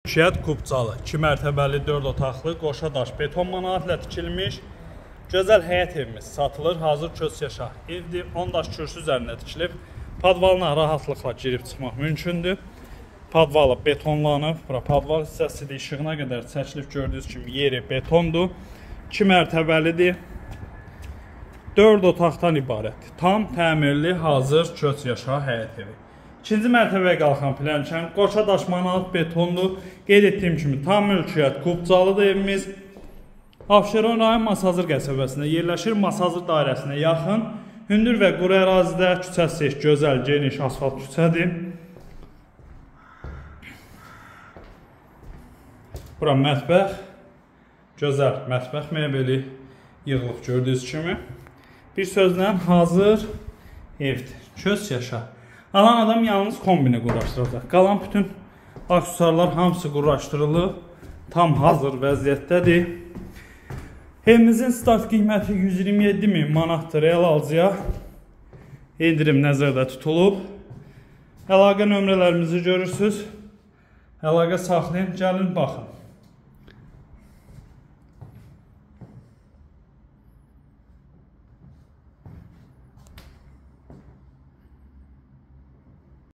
Şəhət Qubcalı 2 mərtəbəli 4 otaqlı qoşa daş beton manatla tikilmiş gözəl həyət evimiz satılır. Hazır köç yaşa evdir. 10 daş kürsü üzərində tikilib. Padvalına rahatlıqla girib çıxmaq mümkündür. Padvalı betonlanıb. Bura padval hissəsidir. İşığına qədər çəkilib gördüyünüz kimi yeri betondur. 2 mərtəbəlidir. 4 otaqdan ibarətdir. Tam təmirli hazır köç yaşa həyət evi. İkinci mərtəbəyə qalxan pilləkən qoşa daş manat betondur. Qeyd etdiyim kimi tam mülkiyyət Qubcalıdır evimiz. Abşeron rayon Masazır qəsəbəsində yerləşir. Masazır dairəsinə yaxın. Hündür və quru ərazidə küçəsi gözəl, geniş asfalt küçədir. Bura mətbəx. Gözəl mətbəx mebeli yığılıb gördüyünüz kimi. Bir sözlə hazır evdir. Köç yaşa. Alan adam yalnız kombini quraşdıracaq. Qalan bütün aksesuarlar hamısı quraşdırılıb. Tam hazır vəziyyətdədir. Evimizin start qiyməti 127.000 manatdır. Real alıcıya endirim nəzərdə tutulub. Əlaqə nömrələrimizi görürsünüz. Əlaqə saxlayın, gəlin baxın.